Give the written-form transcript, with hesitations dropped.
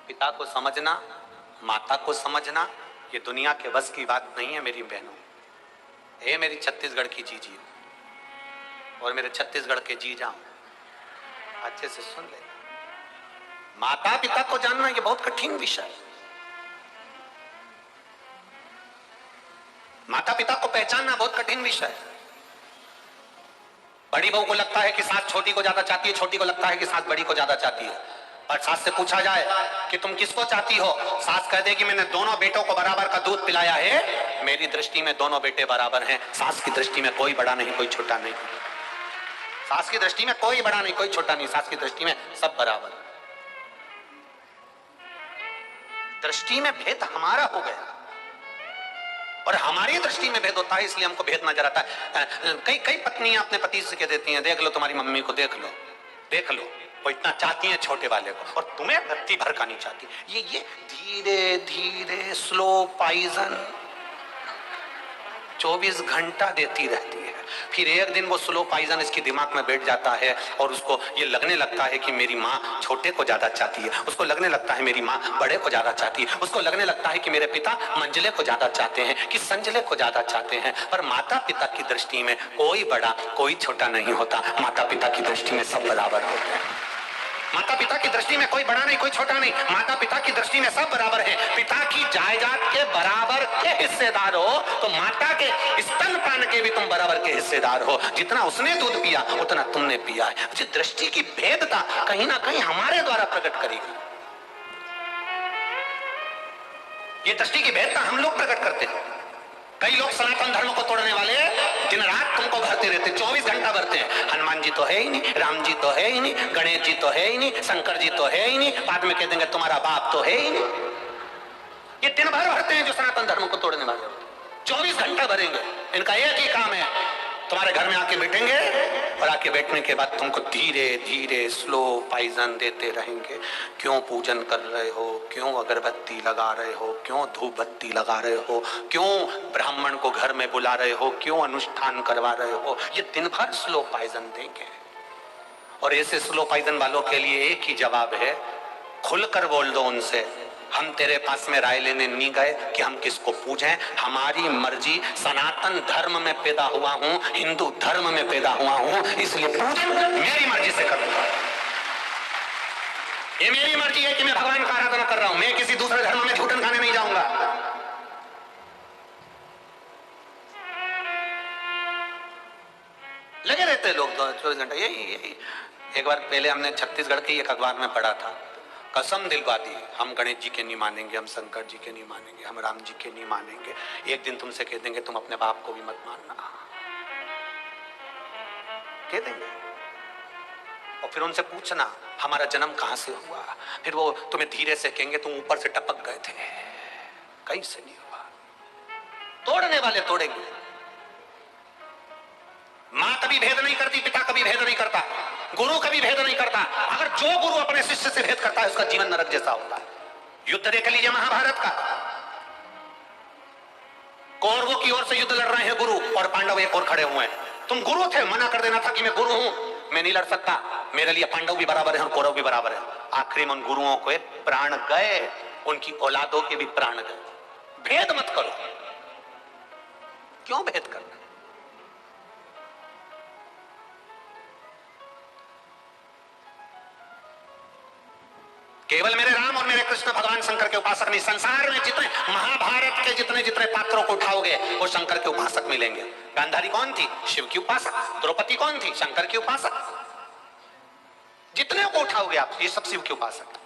पिता को समझना, माता को समझना, ये दुनिया के बस की बात नहीं है मेरी बहनों। हे मेरी छत्तीसगढ़ की जीजी और मेरे छत्तीसगढ़ के जीजा, अच्छे से सुन ले। माता पिता को जानना ये बहुत कठिन विषय है। माता पिता को पहचानना बहुत कठिन विषय है। बड़ी बहू को लगता है कि सास छोटी को ज्यादा चाहती है, छोटी को लगता है कि सास बड़ी को ज्यादा चाहती है। और सास से पूछा जाए कि तुम किसको चाहती हो, सास कह देगी मैंने दोनों बेटों को बराबर का दूध पिलाया है, मेरी दृष्टि में दोनों बेटे बराबर हैं। सास की दृष्टि में कोई बड़ा नहीं कोई छोटा नहीं। सास की दृष्टि में कोई बड़ा नहीं कोई छोटा नहीं, सास की दृष्टि में सब बराबर। दृष्टि में भेद हमारा हो गया और हमारी दृष्टि में भेद होता है, इसलिए हमको भेद नजर आता है। कई पत्नियां अपने पति से कह देती हैं, देख लो तुम्हारी मम्मी को, देख लो वो इतना चाहती हैं छोटे वाले को और तुम्हें रत्ती भर का नहीं चाहती। ये धीरे धीरे स्लो पॉइजन 24 घंटा देती रहती है। फिर एक दिन वो स्लो पॉइजन इसके दिमाग में बैठ जाता है और उसको ये लगने लगता है कि मेरी माँ छोटे को ज्यादा चाहती है, उसको लगने लगता है मेरी माँ बड़े को ज्यादा चाहती है, उसको लगने लगता है कि मेरे पिता मंजले को ज्यादा चाहते हैं कि संजले को ज्यादा चाहते हैं। पर माता पिता की दृष्टि में कोई बड़ा कोई छोटा नहीं होता, माता पिता की दृष्टि में सब बराबर होते हैं। माता पिता की दृष्टि में कोई बड़ा नहीं कोई छोटा नहीं, माता पिता की दृष्टि में सब बराबर है। पिता की जायदाद के बराबर के हिस्सेदार हो तो माता के स्तनपान के भी तुम बराबर के हिस्सेदार हो। जितना उसने दूध पिया उतना तुमने पिया है। जो दृष्टि की भेदता कहीं ना कहीं हमारे द्वारा प्रकट करेगी। ये दृष्टि की भेदता हम लोग प्रकट करते हैं। कई लोग सनातन धर्म को तोड़ने वाले दिन रात तुमको भरते रहते, 24 घंटा भरते हैं। हनुमान जी तो है ही नहीं, राम जी तो है ही नहीं, गणेश जी तो है ही नहीं, शंकर जी तो है ही नहीं, बाद में कह देंगे तुम्हारा बाप तो है ही नहीं। ये दिन भर भरते हैं जो सनातन धर्म को तोड़ने वाले होते, 24 घंटा भरेंगे। इनका एक ही काम है, तुम्हारे घर में आके बैठेंगे और आके बैठने के बाद तुमको धीरे धीरे स्लो पॉइजन देते रहेंगे। क्यों पूजन कर रहे हो, क्यों अगरबत्ती लगा रहे हो, क्यों धूप बत्ती लगा रहे हो, क्यों ब्राह्मण को घर में बुला रहे हो, क्यों अनुष्ठान करवा रहे हो। ये दिन भर स्लो पॉइजन देंगे। और ऐसे स्लो पॉइजन वालों के लिए एक ही जवाब है, खुलकर बोल दो उनसे, हम तेरे पास में राय लेने नहीं गए कि हम किसको पूजें, हमारी मर्जी। सनातन धर्म में पैदा हुआ हूं, हिंदू धर्म में पैदा हुआ हूं, इसलिए पूजन मेरी मर्जी से करूंगा। ये मेरी मर्जी है कि मैं भगवान का आराधना कर रहा हूं, मैं किसी दूसरे धर्म में झूठन खाने नहीं जाऊंगा। लगे रहते लोग 24 घंटे यही। एक बार पहले हमने छत्तीसगढ़ के एक अखबार में पढ़ा था, कसम दिलवा दी, हम गणेश जी के नहीं मानेंगे, हम शंकर जी के नहीं मानेंगे, हम राम जी के नहीं मानेंगे। एक दिन तुमसे कह देंगे तुम अपने बाप को भी मत मानना, कह देंगे। और फिर उनसे पूछना हमारा जन्म कहां से हुआ, फिर वो तुम्हें धीरे से कहेंगे तुम ऊपर से टपक गए थे, कहीं से नहीं हुआ। तोड़ने वाले तोड़ेंगे। मां कभी भेद नहीं करती, पिता कभी भेद नहीं करता, गुरु कभी भेद नहीं करता। अगर जो गुरु अपने शिष्य से भेद करता है उसका जीवन नरक जैसा होता है। युद्ध देख लीजिए महाभारत का, कौरवों की ओर से युद्ध लड़ रहे हैं गुरु और पांडव एक और खड़े हुए हैं। तुम गुरु थे, मना कर देना था कि मैं गुरु हूं, मैं नहीं लड़ सकता, मेरे लिए पांडव भी बराबर है और कौरव भी बराबर है। आखिरी में उन गुरुओं के प्राण गए, उनकी औलादों के भी प्राण गए। भेद मत करो। क्यों भेद करना? केवल मेरे राम और मेरे कृष्ण भगवान शंकर के उपासक नहीं, संसार में जितने महाभारत के जितने पात्रों को उठाओगे वो शंकर के उपासक मिलेंगे। गांधारी कौन थी? शिव की उपासक। द्रौपदी कौन थी? शंकर की उपासक। जितने को उठाओगे आप ये सब शिव की उपासक।